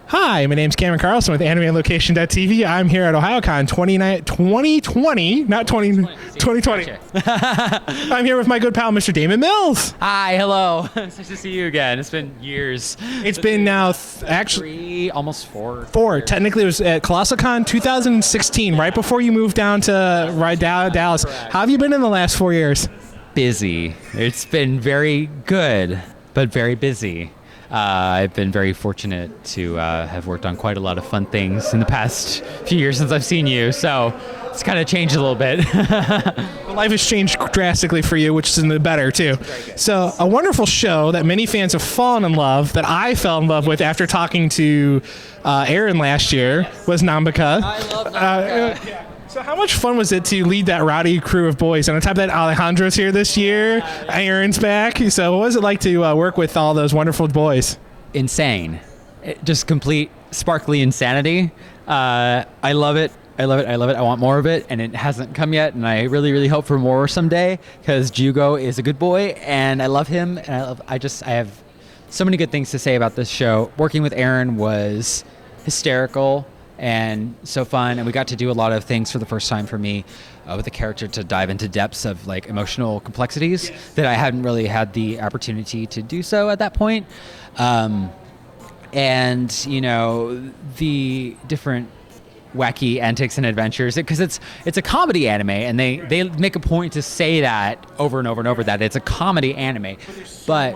Hi, my name's Cameron Carlson with AnimeLocation.tv. I'm here at Ohayocon 2020, not 2020. I'm here with my good pal, Mr. Daman Mills. Hi, hello. It's nice to see you again. It's been years. It's been now actually almost four. Years. Technically, it was at ColossalCon 2016, right before you moved down to Dallas. Correct. How have you been in the last 4 years? Busy. It's been very good, but very busy. I've been very fortunate to have worked on quite a lot of fun things in the past few years since I've seen you, so it's kind of changed a little bit. Life has changed drastically for you, which is in the better, too. So a wonderful show that many fans have fallen in love, that I fell in love with after talking to Aaron last year, was Nambika. I love Nambika. So how much fun was it to lead that rowdy crew of boys? And on top of that, Alejandro's here this year. Aaron's back. So what was it like to work with all those wonderful boys? Insane. Just complete sparkly insanity. I love it. I love it. I love it. I want more of it, and it hasn't come yet, and I really, really hope for more someday, because Jugo is a good boy, and I love him, and I have so many good things to say about this show. Working with Aaron was hysterical and so fun, and we got to do a lot of things for the first time for me with the character to dive into depths of like emotional complexities that I hadn't really had the opportunity to do so at that point. And you know, the different wacky antics and adventures, because it's a comedy anime, and they make a point to say that over and over and over, that it's a comedy anime, but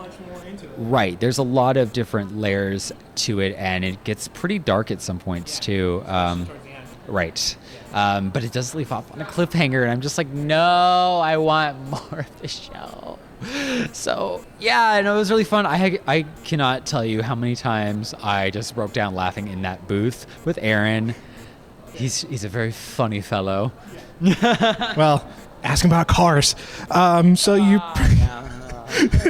right, there's a lot of different layers to it, and it gets pretty dark at some points too. Right. But it does leave off on a cliffhanger, and I'm just like, no, I want more of the show. So yeah, and it was really fun. I cannot tell you how many times I just broke down laughing in that booth with Aaron. He's a very funny fellow. Well, ask him about cars.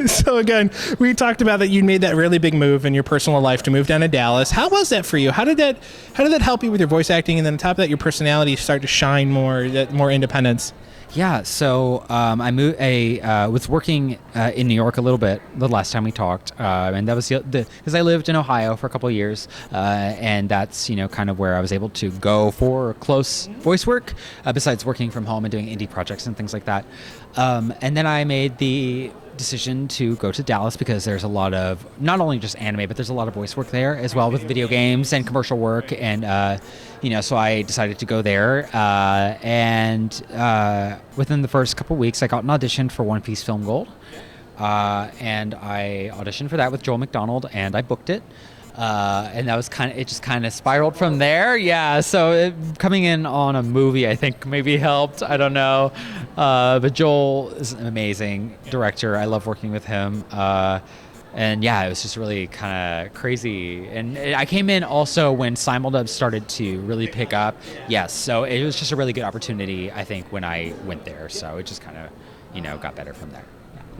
So again, we talked about that you made that really big move in your personal life to move down to Dallas. How was that for you? How did that help you with your voice acting, and then on top of that, your personality start to shine more, that more independence? Yeah, so I was working in New York a little bit the last time we talked, and that was because I lived in Ohio for a couple of years, and that's kind of where I was able to go for close voice work, besides working from home and doing indie projects and things like that. And then I made the decision to go to Dallas because there's a lot of not only just anime, but there's a lot of voice work there as well, with video games and commercial work, and so I decided to go there, and within the first couple of weeks I got an audition for One Piece Film Gold, and I auditioned for that with Joel McDonald, and I booked it. And that was it just kind of spiraled from there. Yeah, so coming in on a movie, I think maybe helped. I don't know. But Joel is an amazing director. I love working with him. And yeah, it was just really kind of crazy. And I came in also when simuldub started to really pick up. Yes, so it was just a really good opportunity, I think, when I went there. So it just kind of, got better from there.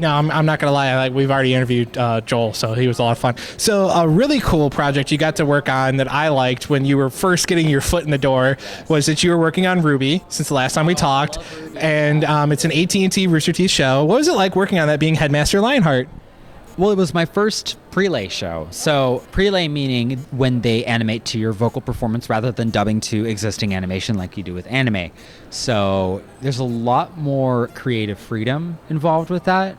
No, I'm not going to lie. We've already interviewed Joel, so he was a lot of fun. So a really cool project you got to work on that I liked when you were first getting your foot in the door was that you were working on RWBY since the last time we talked. And it's an AT&T Rooster Teeth show. What was it like working on that, being Headmaster Lionheart? Well, it was my first prelay show. So prelay meaning when they animate to your vocal performance rather than dubbing to existing animation like you do with anime. So there's a lot more creative freedom involved with that.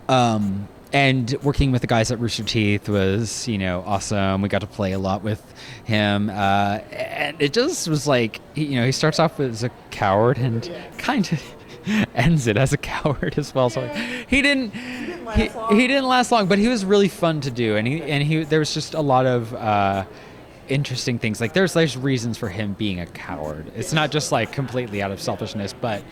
And working with the guys at Rooster Teeth was, awesome. We got to play a lot with him. And it just was like, he starts off as a coward and kind of ends it as a coward as well. So he didn't last long, but he was really fun to do. And there was just a lot of interesting things. Like there's reasons for him being a coward. It's not just like completely out of selfishness, but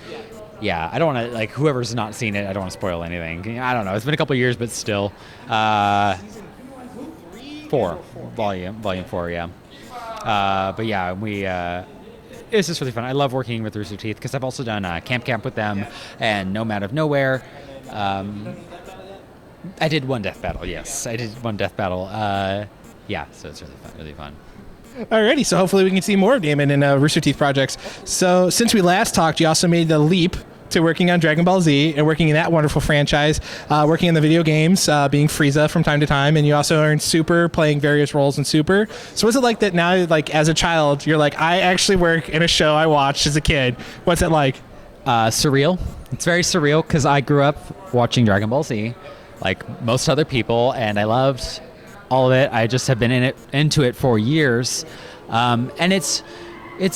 yeah, I don't want to, like, whoever's not seen it, I don't want to spoil anything. I don't know. It's been a couple of years, but still. Volume 4, yeah. But yeah, it's just really fun. I love working with Rooster Teeth because I've also done Camp with them and Nomad of Nowhere. I did one death battle, yes. I did one death battle. Yeah, so it's really fun. Alrighty, so hopefully we can see more of Daman in Rooster Teeth projects. So since we last talked, you also made the leap to working on Dragon Ball Z and working in that wonderful franchise, working in the video games, being Frieza from time to time, and you also are in Super, playing various roles in Super. So what's it like that now, like as a child, you're like, I actually work in a show I watched as a kid? What's it like? Surreal. It's very surreal because I grew up watching Dragon Ball Z, like most other people, and I loved all of it. I just have been into it for years, and it's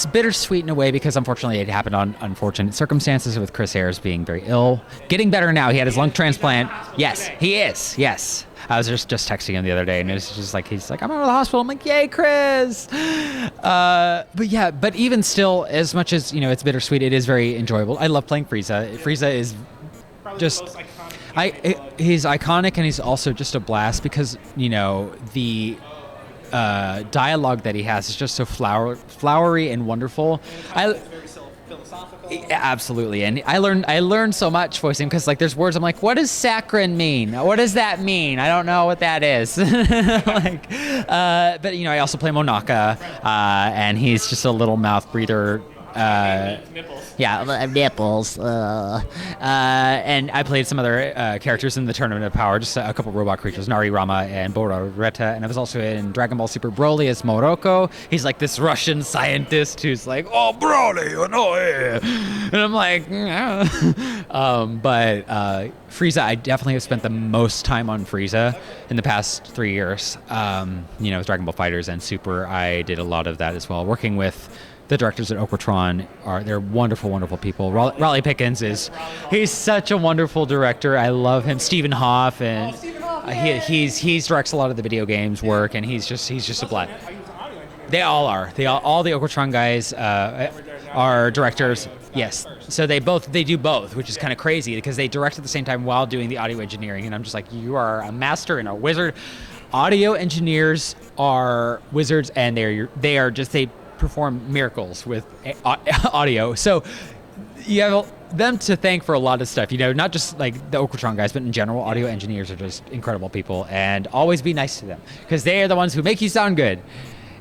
bittersweet in a way because unfortunately it happened on unfortunate circumstances with Chris Ayres being very ill. Getting better now. He had his lung transplant. Yes, he is. Yes. I was just texting him the other day, and it's just like, he's like, I'm out of the hospital. I'm like, yay, Chris. But even still, as much as, it's bittersweet, it is very enjoyable. I love playing Frieza. Frieza is just, he's iconic, and he's also just a blast because, the dialogue that he has is just so flowery and wonderful. Absolutely, and I learned so much voicing because there's words I'm like, what does saccharine mean? What does that mean? I don't know what that is. But I also play Monaka, and he's just a little mouth breather. Yeah, nipples. And I played some other characters in the Tournament of Power, just a couple robot creatures, Nari Rama and Bororeta. And I was also in Dragon Ball Super Broly as Moroko. He's like this Russian scientist who's like, oh, Broly, oh, no, yeah. And I'm like, yeah. But Frieza, I definitely have spent the most time on Frieza in the past 3 years. With Dragon Ball Fighters and Super, I did a lot of that as well, working with the directors at Okratron. They're wonderful, wonderful people. Raleigh Pickens he's such a wonderful director. I love him. Stephen Hoff, and he's directs a lot of the video games work, and he's just a blast. They all are. All the Okratron guys are directors. Yes. So they do both, which is kind of crazy because they direct at the same time while doing the audio engineering. And I'm just like, you are a master and a wizard. Audio engineers are wizards, and they perform miracles with audio. So you have them to thank for a lot of stuff, not just like the Okratron guys, but in general, audio engineers are just incredible people, and always be nice to them because they are the ones who make you sound good,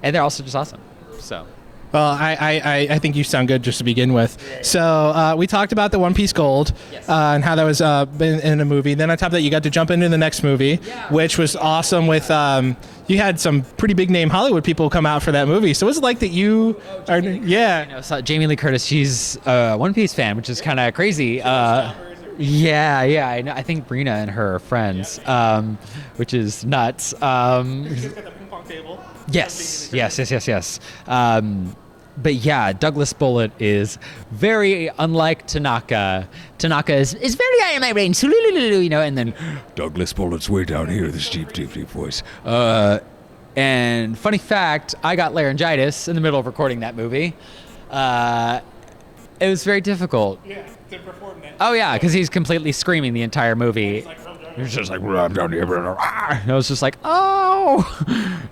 and they're also just awesome. So. Well, I think you sound good just to begin with. So we talked about the One Piece Gold, yes, and how that was been in a movie. Then on top of that, you got to jump into the next movie, which was awesome. With you had some pretty big name Hollywood people come out for that movie. So what's it like that you are? Yeah. So Jamie Lee Curtis, she's a One Piece fan, which is kind of crazy. Yeah. I know. I think Brina and her are friends, which is nuts. Yes. But yeah, Douglas Bullitt is very unlike Tanaka. Tanaka is very high in my range, and then Douglas Bullitt's way down here, this deep voice. And funny fact, I got laryngitis in the middle of recording that movie. It was very difficult. Yeah, to perform that. Oh yeah, because he's completely screaming the entire movie. He's just like, I'm down here. And I was just like, oh.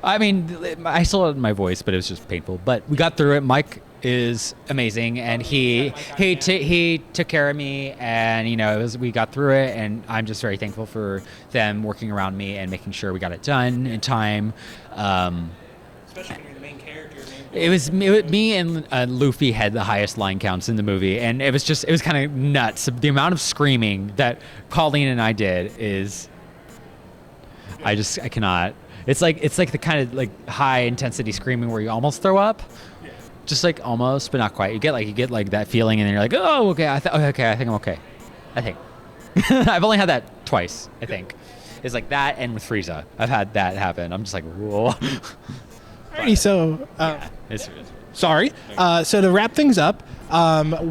I mean, I still had my voice, but it was just painful. But we got through it. Mike is amazing, and he took care of me, and we got through it, and I'm just very thankful for them working around me and making sure we got it done in time. Especially when you're the main character. It was me and Luffy had the highest line counts in the movie, and it was kind of nuts. The amount of screaming that Colleen and I did is, I cannot. It's like the kind of like high intensity screaming where you almost throw up, just like almost, but not quite. You get like that feeling, and then you're like, oh, okay, I think I'm okay. I think I've only had that twice. I think it's like that, and with Frieza, I've had that happen. I'm just like, whoa. Alrighty, so sorry. So to wrap things up,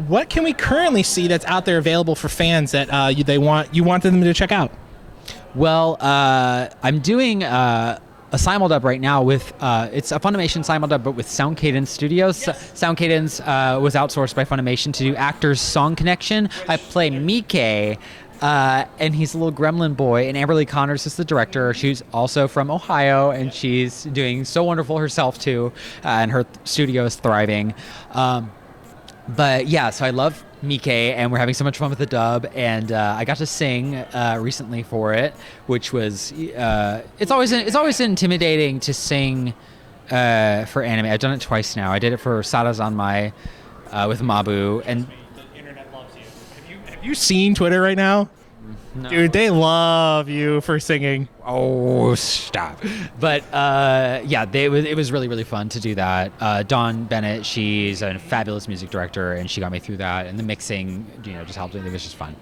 what can we currently see that's out there available for fans that you want them to check out? Well, I'm doing a simuldub right now with it's a Funimation simuldub, but with Sound Cadence Studios. Yes. Sound Cadence was outsourced by Funimation to do Actors Song Connection. I play Mike. And he's a little gremlin boy, and Amberly Connors is the director. She's also from Ohio, and she's doing so wonderful herself too, and her studio is thriving. But yeah, so I love Mike, and we're having so much fun with the dub, and I got to sing recently for it, which was it's always intimidating to sing for anime. I've done it twice now. I did it for Sada Zanmai with Mabu, and You seen Twitter right now? No. Dude, they love you for singing. Oh, stop. But it was really, really fun to do that. Dawn Bennett, she's a fabulous music director, and she got me through that. And the mixing, just helped. It was just fun.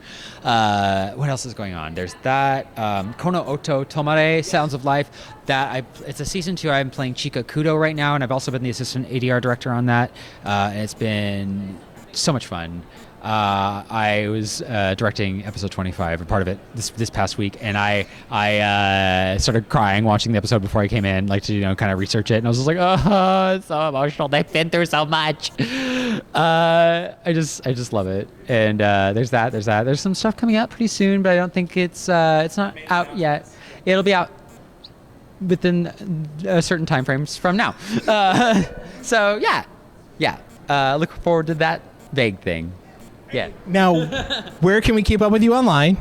What else is going on? There's that. Kono Oto Tomare, Sounds of Life. It's a season 2. I'm playing Chika Kudo right now, and I've also been the assistant ADR director on that. And it's been so much fun. I was directing episode 25, or part of it, this past week, and I started crying watching the episode before I came in, like to kind of research it, and I was just like, oh, it's so emotional. They've been through so much. I just love it. And there's that. There's some stuff coming out pretty soon, but I don't think it's not out yet. It'll be out within certain time frames from now. So yeah. Look forward to that vague thing. Yeah. Now, where can we keep up with you online?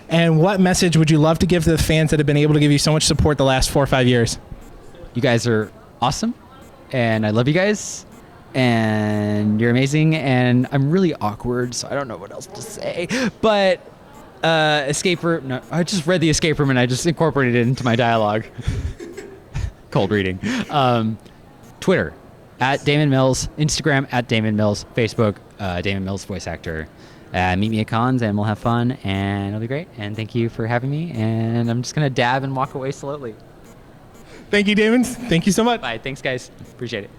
And what message would you love to give to the fans that have been able to give you so much support the last 4 or 5 years? You guys are awesome, and I love you guys, and you're amazing, and I'm really awkward, so I don't know what else to say. But escape room. No, I just read the escape room and I just incorporated it into my dialogue. Cold reading. Twitter at Damon Mills, Instagram at Damon Mills, Facebook Damon Mills voice actor. Meet me at cons and we'll have fun and it'll be great. And thank you for having me. And I'm just gonna dab and walk away slowly. Thank you, Damon. Thank you so much. Bye. Thanks, guys. Appreciate it.